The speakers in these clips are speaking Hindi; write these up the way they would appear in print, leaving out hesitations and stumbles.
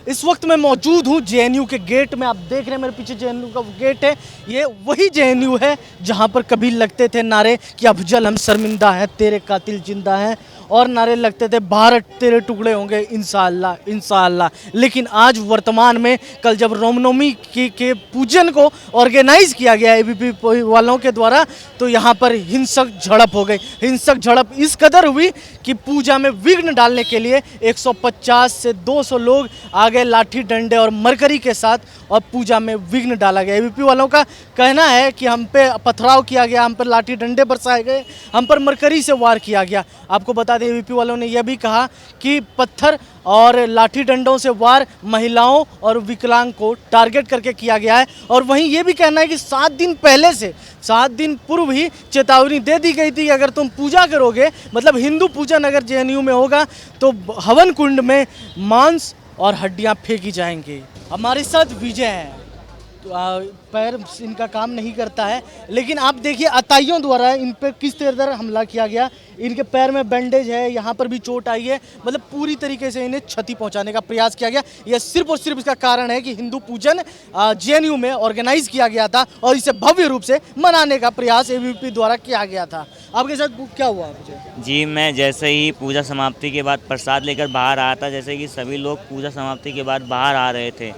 इस वक्त मैं मौजूद हूँ जेएनयू के गेट में। आप देख रहे हैं मेरे पीछे जेएनयू का गेट है। ये वही जेएनयू है जहाँ पर कभी लगते थे नारे कि अफजल हम शर्मिंदा हैं, तेरे कातिल जिंदा हैं, और नारे लगते थे भारत तेरे टुकड़े होंगे इंशाअल्लाह इंशाअल्लाह। लेकिन आज वर्तमान में कल जब रामनवमी के पूजन को ऑर्गेनाइज किया गया एबीपी वालों के द्वारा, तो यहाँ पर हिंसक झड़प हो गई। हिंसक झड़प इस कदर हुई कि पूजा में विघ्न डालने के लिए 150 से 200 लोग आ गए लाठी डंडे और मरकरी के साथ, और पूजा में विघ्न डाला गया। एबीपी वालों का कहना है कि हम पे पथराव किया गया, हम पर लाठी डंडे बरसाए गए, हम पर मरकरी से वार किया गया। आपको बता दें एबीपी वालों ने यह भी कहा कि पत्थर और लाठी डंडों से वार महिलाओं और विकलांग को टारगेट करके किया गया है। और वहीं ये भी कहना है कि 7 दिन पहले से 7 दिन पूर्व ही चेतावनी दे दी गई थी कि अगर तुम पूजा करोगे, मतलब हिंदू पूजन अगर जेएनयू में होगा, तो हवन कुंड में मांस और हड्डियां फेंकी जाएंगी। हमारे साथ विजय है, पैर इनका काम नहीं करता है, लेकिन आप देखिए अताइयों द्वारा इन पर किस तरह हमला किया गया। इनके पैर में बैंडेज है, यहाँ पर भी चोट आई है, मतलब पूरी तरीके से इन्हें क्षति पहुंचाने का प्रयास किया गया। यह सिर्फ और सिर्फ इसका कारण है कि हिंदू पूजन जेएनयू में ऑर्गेनाइज किया गया था और इसे भव्य रूप से मनाने का प्रयास एबीपी द्वारा किया गया था। आपके साथ क्या हुआ मुझे? जी, मैं जैसे ही पूजा समाप्ति के बाद प्रसाद लेकर बाहर आया था, जैसे कि सभी लोग पूजा समाप्ति के बाद बाहर आ रहे थे,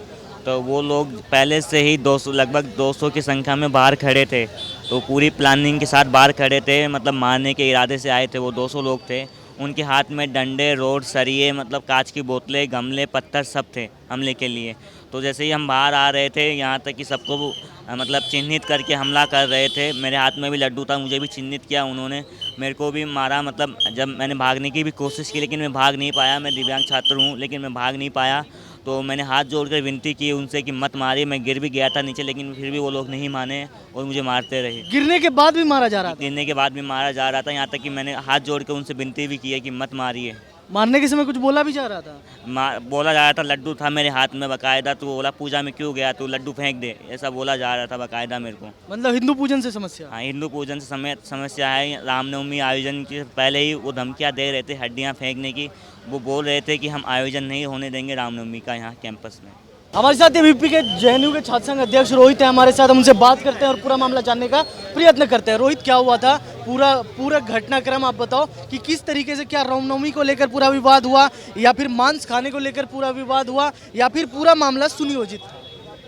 तो वो लोग पहले से ही 200 लगभग 200 की संख्या में बाहर खड़े थे। तो पूरी प्लानिंग के साथ बाहर खड़े थे, मतलब मारने के इरादे से आए थे। वो 200 लोग थे, उनके हाथ में डंडे, रोड, सरिये, मतलब कांच की बोतलें, गमले, पत्थर सब थे हमले के लिए। तो जैसे ही हम बाहर आ रहे थे, यहाँ तक कि सबको मतलब चिन्हित करके हमला कर रहे थे। मेरे हाथ में भी लड्डू था, मुझे भी चिन्हित किया उन्होंने, मेरे को भी मारा। मतलब जब मैंने भागने की भी कोशिश की, लेकिन मैं भाग नहीं पाया। मैं दिव्यांग छात्र हूँ, लेकिन मैं भाग नहीं पाया। तो मैंने हाथ जोड़कर विनती की उनसे कि मत मारिए। मैं गिर भी गया था नीचे, लेकिन फिर भी वो लोग नहीं माने और मुझे मारते रहे। गिरने के बाद भी मारा जा रहा था? गिरने के बाद भी मारा जा रहा था, यहाँ तक कि मैंने हाथ जोड़कर उनसे विनती भी की है कि मत मारिए। मारने के समय कुछ बोला भी जा रहा था? बोला जा रहा था, लड्डू था मेरे हाथ में बाकायदा, तो बोला पूजा में क्यों गया, तू लड्डू फेंक दे, ऐसा बोला जा रहा था बाकायदा मेरे को। मतलब हिंदू पूजन से समस्या? हाँ, हिंदू पूजन से समस्या है। रामनवमी आयोजन के पहले ही वो धमकियाँ दे रहे थे हड्डियाँ फेंकने की। वो बोल रहे थे कि हम आयोजन नहीं होने देंगे रामनवमी का यहाँ कैंपस में। हमारे साथ एबीपी के जेएनयू के छात्र संघ अध्यक्ष रोहित है हमारे साथ। हम उनसे बात करते हैं और पूरा मामला जानने का प्रयत्न करते हैं। रोहित, क्या हुआ था? पूरा घटनाक्रम आप बताओ कि किस तरीके से, क्या रामनवमी को लेकर पूरा विवाद हुआ, या फिर मांस खाने को लेकर पूरा विवाद हुआ, या फिर पूरा मामला सुनियोजित?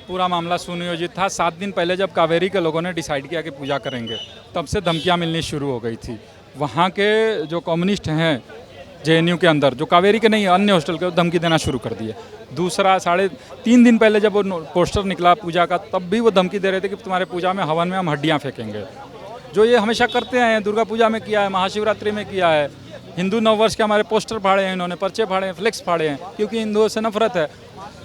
पूरा मामला सुनियोजित था। 7 दिन पहले जब कावेरी के लोगों ने डिसाइड किया कि पूजा करेंगे, तब से धमकियाँ मिलनी शुरू हो गई थी। वहाँ के जो कम्युनिस्ट हैं जेएनयू के अंदर, जो कावेरी के नहीं अन्य हॉस्टल के, धमकी देना शुरू कर दिए। दूसरा, 3.5 दिन पहले जब वो पोस्टर निकला पूजा का, तब भी वो धमकी दे रहे थे कि तुम्हारे पूजा में हवन में हम हड्डियाँ फेंकेंगे, जो ये हमेशा करते हैं। दुर्गा पूजा में किया है, महाशिवरात्रि में किया है, हिंदू नववर्ष के हमारे पोस्टर फाड़े हैं इन्होंने, पर्चे फाड़े हैं, फ्लेक्स फाड़े हैं, क्योंकि हिंदुओं से नफरत है।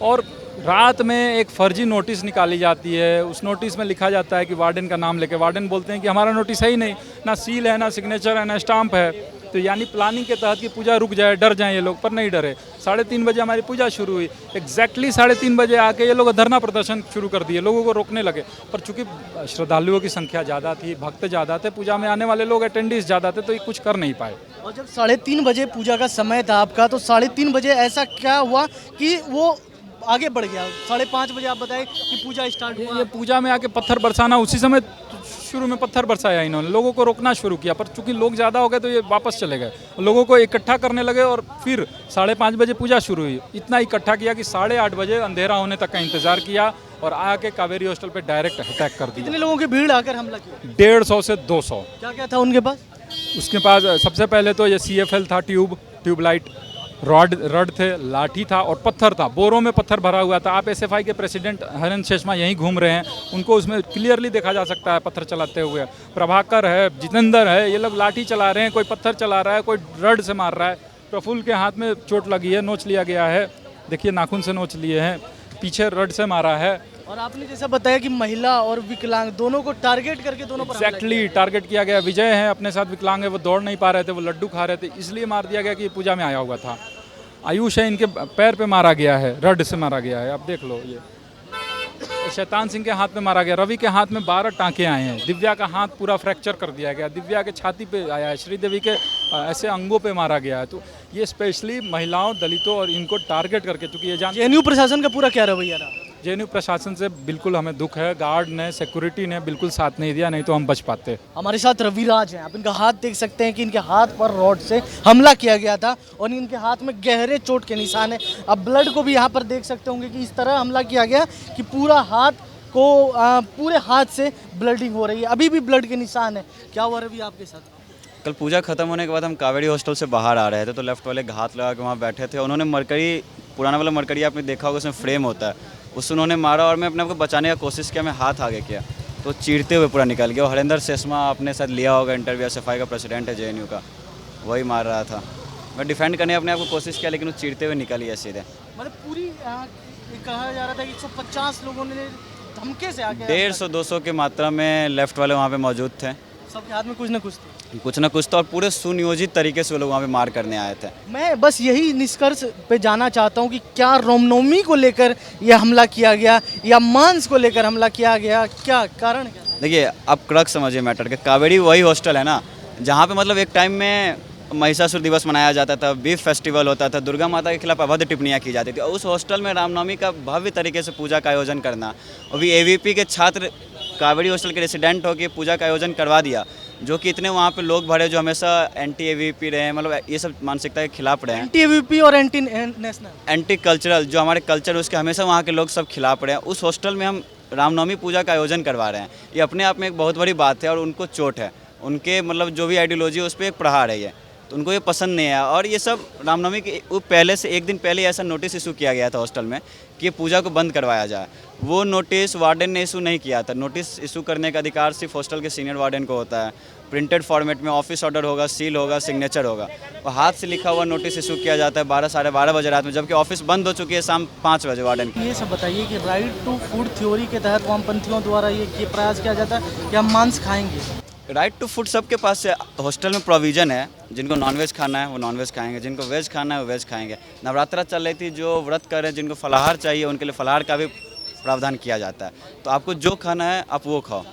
और रात में एक फर्जी नोटिस निकाली जाती है, उस नोटिस में लिखा जाता है कि वार्डन का नाम लेके। वार्डन बोलते हैं कि हमारा नोटिस है ही नहीं, ना सील है, ना सिग्नेचर है, ना स्टाम्प है। तो यानी प्लानिंग के तहत कि पूजा रुक जाए, डर जाएं ये लोग, पर नहीं डरे। 3:30 बजे हमारी पूजा शुरू हुई। एग्जैक्टली 3:30 बजे आके ये लोग धरना प्रदर्शन शुरू कर दिए, लोगों को रोकने लगे। पर चूंकि श्रद्धालुओं की संख्या ज़्यादा थी, भक्त ज़्यादा थे, पूजा में आने वाले लोग अटेंडेंस ज़्यादा थे, तो ये कुछ कर नहीं पाए। और जब 3:30 बजे पूजा का समय था आपका, तो 3:30 बजे ऐसा क्या हुआ कि वो आगे बढ़ गया? 5:30 बजे आप बताएं कि पूजा स्टार्ट हुआ। ये पूजा में आके पत्थर बरसाना, उसी समय शुरू में पत्थर बरसाया इन्होंने, लोगों को रोकना शुरू किया। पर चूंकि लोग ज़्यादा हो गए तो ये वापस चले गए, लोगों को इकट्ठा करने लगे। और फिर 5:30 बजे पूजा शुरू हुई। इतना इकट्ठा किया कि 8:30 बजे अंधेरा होने तक का इंतजार किया और आके कावेरी हॉस्टल पे डायरेक्ट अटैक कर दिया। कितने लोगों की भीड़ आकर हमला किया? 150 से 200। क्या क्या था उनके पास? उसके पास सबसे पहले तो ये CFL था, ट्यूबलाइट, रड थे, लाठी था और पत्थर था। बोरों में पत्थर भरा हुआ था। आप SFI के प्रेसिडेंट हरेंद्र शेषमा यहीं घूम रहे हैं, उनको उसमें क्लियरली देखा जा सकता है पत्थर चलाते हुए। प्रभाकर है, जितेंद्र है, ये लोग लाठी चला रहे हैं, कोई पत्थर चला रहा है, कोई रड से मार रहा है। प्रफुल्ल के हाथ में चोट लगी है, नोच लिया गया है, देखिए नाखून से नोच लिए हैं, पीछे रड से मारा है। और आपने जैसा बताया कि महिला और विकलांग दोनों को टारगेट करके दोनों पर एक्जैक्टली टारगेट किया गया। विजय है अपने साथ विकलांग है, वो दौड़ नहीं पा रहे थे, वो लड्डू खा रहे थे, इसलिए मार दिया गया कि पूजा में आया हुआ था। आयुष है, इनके पैर पे मारा गया है, रड से मारा गया है, आप देख लो। ये शैतान सिंह के हाथ में मारा गया, रवि के हाथ में 12 टांके आए हैं, दिव्या का हाथ पूरा फ्रैक्चर कर दिया गया, दिव्या के छाती पे आया है, श्रीदेवी के ऐसे अंगों पे मारा गया है। तो ये स्पेशली महिलाओं, दलितों और इनको टारगेट करके, चूँकि ये जान जेएनयू प्रशासन का पूरा क्या रवैया रहा? जेएनयू प्रशासन से बिल्कुल हमें दुख है, गार्ड ने, सिक्योरिटी ने बिल्कुल साथ नहीं दिया, नहीं तो हम बच पाते। हमारे साथ रविराज हैं, आप इनका हाथ देख सकते हैं कि इनके हाथ पर रॉड से हमला किया गया था और इनके हाथ में गहरे चोट के निशान है। अब ब्लड को भी यहाँ पर देख सकते होंगे कि इस तरह हमला किया गया कि पूरा हाथ को पूरे हाथ से ब्लडिंग हो रही है, अभी भी ब्लड के निशान है। क्या हुआ रवि आपके साथ? कल पूजा खत्म होने के बाद हम कावेरी हॉस्टल से बाहर आ रहे थे तो लेफ्ट वाले घात लगा के वहाँ बैठे थे। उन्होंने मरकरी, पुराना वाला मरकरी आपने देखा होगा, उसमें फ्रेम होता है, उससे उन्होंने मारा और मैं अपने आप को बचाने का कोशिश किया, मैं हाथ आगे किया तो चीरते हुए पूरा निकल गया। और हरिंदर सेसमा आपने शायद लिया होगा इंटरव्यू, एसएफआई का प्रेसिडेंट है जेएनयू का, वही मार रहा था। मैं डिफेंड करने अपने आप को कोशिश किया लेकिन वो चीरते हुए निकल गया सीधे। मतलब पूरी कहा जा रहा था कि 150 लोगों ने धमके से आके 150-200 की मात्रा में लेफ्ट वाले वहाँ पे मौजूद थे, सबके हाथ में कुछ ना कुछ तो और पूरे सुनियोजित तरीके से वो लोग वहाँ पे मार करने आए थे। मैं बस यही निष्कर्ष पे जाना चाहता हूँ कि क्या रामनवमी को लेकर यह हमला किया गया या मांस को लेकर हमला किया गया, क्या कारण क्या? देखिए आप क्रक समझिए मैटर के, कावेरी वही हॉस्टल है ना जहाँ पे मतलब एक टाइम में महिषासुर दिवस मनाया जाता था, बीफ फेस्टिवल होता था, दुर्गा माता के खिलाफ अभद्र टिप्पणियाँ की जाती थी। और उस हॉस्टल में रामनवमी का भव्य तरीके से पूजा का आयोजन करना, और भी एवीपी के छात्र कावेरी हॉस्टल के रेसिडेंट होकर पूजा का आयोजन करवा दिया, जो कि इतने वहाँ पे लोग भरे जो हमेशा एंटी एवीपी रहे हैं, मतलब ये सब मानसिकता के खिलाफ रहे हैं, एंटी एवीपी और एंटी नेशनल, एंटी कल्चरल जो हमारे कल्चर उसके हमेशा वहाँ के लोग सब खिलाफ रहे हैं। उस हॉस्टल में हम रामनवमी पूजा का आयोजन करवा रहे हैं, ये अपने आप में एक बहुत बड़ी बात है और उनको चोट है, उनके मतलब जो भी आइडियोलॉजी है उस पर एक प्रहार है ये, तो उनको ये पसंद नहीं है। और ये सब रामनवमी के पहले से एक दिन पहले ऐसा नोटिस इशू किया गया था हॉस्टल में कि ये पूजा को बंद करवाया जाए, वो नोटिस वार्डन ने इशू नहीं किया था। नोटिस इशू करने का अधिकार सिर्फ हॉस्टल के सीनियर वार्डन को होता है, प्रिंटेड फॉर्मेट में ऑफिस ऑर्डर होगा, सील होगा, सिग्नेचर होगा, और हाथ से लिखा हुआ नोटिस इशू किया जाता है 12 साढ़े 12 बजे रात में, जबकि ऑफिस बंद हो चुकी है शाम 5 बजे वार्डन की। ये सब बताइए कि राइट टू फूड थ्योरी के तहत वामपंथियों द्वारा ये प्रयास किया जाता है कि हम मांस खाएंगे। राइट टू फूड सबके पास से हॉस्टल में प्रोविज़न है, जिनको नॉनवेज खाना है वो नॉनवेज खाएंगे, जिनको वेज खाना है वो वेज खाएंगे। नवरात्रा चल रही थी, जो व्रत कर रहे हैं जिनको फलाहार चाहिए उनके लिए फलाहार का भी प्रावधान किया जाता है, तो आपको जो खाना है आप वो खाओ।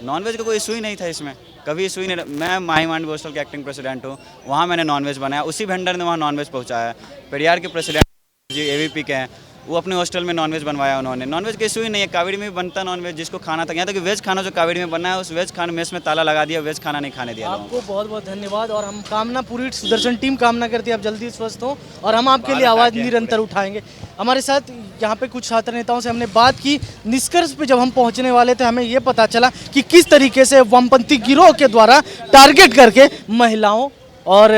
नॉनवेज का कोई इशू ही नहीं था इसमें, कभी इशू ही नहीं। मैं माही मांडवी हॉस्टल के एक्टिंग प्रेसिडेंट हूँ, वहाँ मैंने नॉनवेज बनाया, उसी वेंडर ने वहाँ नॉनवेज पहुँचाया। पेरियार के प्रेसिडेंट जी एवीपी के हैं, वो अपने हॉस्टल में नॉनवेज बनवाया उन्होंने। नॉनवेज का इशू ही नहीं है, कावेरी में भी बनता है नॉनवेज, जिसको खाना था। यहाँ तक कि वेज खाना जो कावेरी में बना है उस वेज खाना मेस में ताला लगा दिया, वेज खाना नहीं खाने दिया। आपको बहुत बहुत धन्यवाद और हम कामना, पूरी सुदर्शन टीम कामना करती है आप जल्दी स्वस्थ हो और हम आपके लिए आवाज़ निरंतर उठाएंगे। हमारे साथ यहाँ पे कुछ छात्र नेताओं से हमने बात की, निष्कर्ष पे जब हम पहुँचने वाले थे हमें ये पता चला कि किस तरीके से वामपंथी गिरोह के द्वारा टारगेट करके महिलाओं और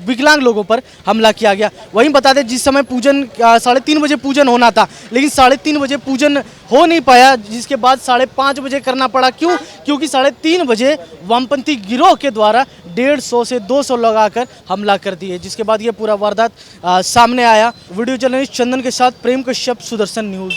विकलांग लोगों पर हमला किया गया। वहीं बता दें जिस समय पूजन 3:30 बजे पूजन होना था, लेकिन 3:30 बजे पूजन हो नहीं पाया, जिसके बाद 5:30 बजे करना पड़ा। क्यों? क्योंकि 3:30 बजे वामपंथी गिरोह के द्वारा 150 से 200 लगाकर हमला कर दिए, जिसके बाद ये पूरा वारदात सामने आया। वीडियो जर्नलिस्ट चंदन के साथ प्रेम कश्यप, सुदर्शन न्यूज़।